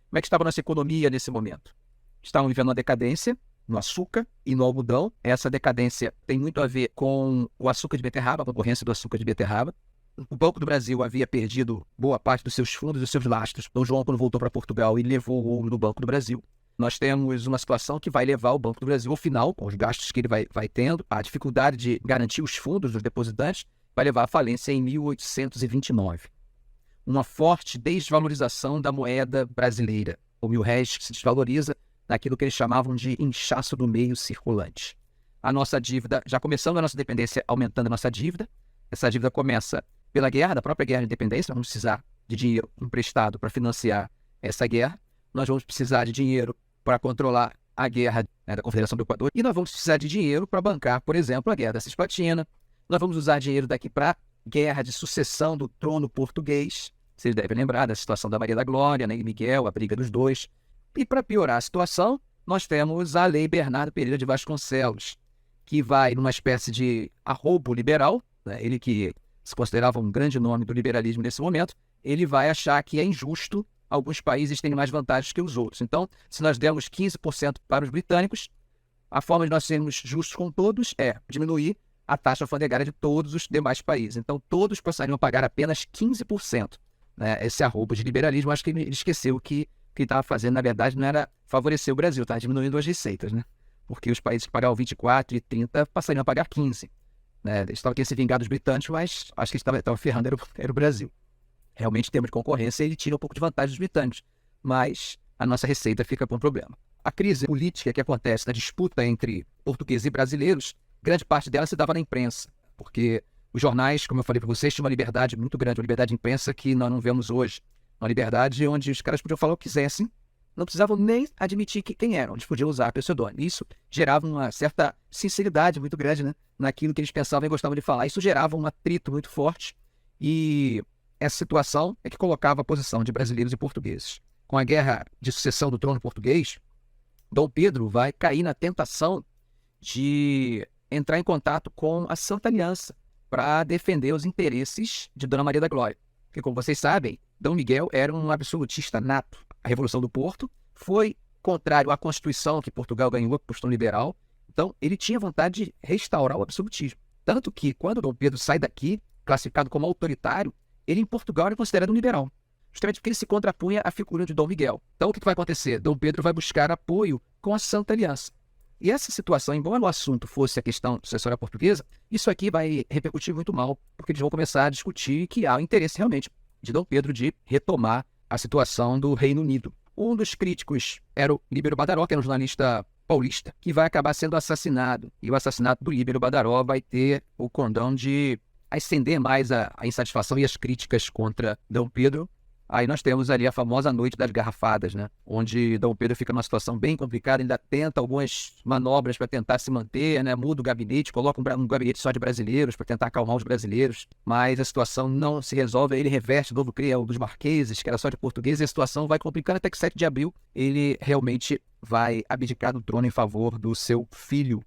Como é que estava a nossa economia nesse momento? Estavam vivendo uma decadência no açúcar e no algodão. Essa decadência tem muito a ver com o açúcar de beterraba, a concorrência do açúcar de beterraba. O Banco do Brasil havia perdido boa parte dos seus fundos e dos seus lastros. Dom João, quando voltou para Portugal, ele levou o ouro do Banco do Brasil. Nós temos uma situação que vai levar o Banco do Brasil, ao final, com os gastos que ele vai tendo, a dificuldade de garantir os fundos dos depositantes, vai levar à falência em 1829. Uma forte desvalorização da moeda brasileira. O R$1.000 que se desvaloriza naquilo que eles chamavam de inchaço do meio circulante. A nossa dívida, já começando a nossa dependência, aumentando a nossa dívida. Essa dívida começa pela guerra, da própria guerra de independência. Nós vamos precisar de dinheiro emprestado para financiar essa guerra. Nós vamos precisar de dinheiro para controlar a guerra, né, da Confederação do Equador. E nós vamos precisar de dinheiro para bancar, por exemplo, a guerra da Cisplatina. Nós vamos usar dinheiro daqui para a guerra de sucessão do trono português. Vocês devem lembrar da situação da Maria da Glória, né, e Miguel, a briga dos dois. E para piorar a situação, nós temos a Lei Bernardo Pereira de Vasconcelos, que vai numa espécie de arrobo liberal, né, ele que se considerava um grande nome do liberalismo nesse momento, ele vai achar que é injusto alguns países terem mais vantagens que os outros. Então, se nós dermos 15% para os britânicos, a forma de nós sermos justos com todos é diminuir a taxa alfandegária de todos os demais países. Então, todos passariam a pagar apenas 15%. Né? Esse arrobo de liberalismo, acho que ele esqueceu que o que ele estava fazendo, na verdade, não era favorecer o Brasil, estava diminuindo as receitas, né? Porque os países que pagavam 24% e 30% passariam a pagar 15%. Né? Eles estavam querendo se vingar dos britânicos, mas acho que eles estavam ferrando era o Brasil. Realmente, em termos de concorrência, ele tira um pouco de vantagem dos britânicos, mas a nossa receita fica com um problema. A crise política que acontece na disputa entre portugueses e brasileiros, grande parte dela se dava na imprensa, porque os jornais, como eu falei para vocês, tinham uma liberdade muito grande, uma liberdade de imprensa que nós não vemos hoje. Uma liberdade onde os caras podiam falar o que quisessem, não precisavam nem admitir quem eram, eles podiam usar pseudônimo. Isso gerava uma certa sinceridade muito grande, né, naquilo que eles pensavam e gostavam de falar. Isso gerava um atrito muito forte e essa situação é que colocava a posição de brasileiros e portugueses. Com a guerra de sucessão do trono português, Dom Pedro vai cair na tentação de entrar em contato com a Santa Aliança para defender os interesses de Dona Maria da Glória. Porque, como vocês sabem, Dom Miguel era um absolutista nato. A Revolução do Porto foi contrário à Constituição que Portugal ganhou, a Constituição Liberal. Então, ele tinha vontade de restaurar o absolutismo. Tanto que, quando Dom Pedro sai daqui, classificado como autoritário, ele em Portugal era considerado um liberal. Justamente porque ele se contrapunha à figura de Dom Miguel. Então, o que vai acontecer? Dom Pedro vai buscar apoio com a Santa Aliança. E essa situação, embora o assunto fosse a questão sucessória portuguesa, isso aqui vai repercutir muito mal, porque eles vão começar a discutir que há o interesse realmente de Dom Pedro de retomar a situação do Reino Unido. Um dos críticos era o Líbero Badaró, que era um jornalista paulista, que vai acabar sendo assassinado. E o assassinato do Líbero Badaró vai ter o condão de acender mais a insatisfação e as críticas contra Dom Pedro. Aí nós temos ali a famosa Noite das Garrafadas, né? Onde Dom Pedro fica numa situação bem complicada, ainda tenta algumas manobras para tentar se manter, né? Muda o gabinete, coloca um gabinete só de brasileiros para tentar acalmar os brasileiros, mas a situação não se resolve, aí ele reveste, novo cria o dos marqueses, que era só de português, e a situação vai complicando até que 7 de abril ele realmente vai abdicar do trono em favor do seu filho,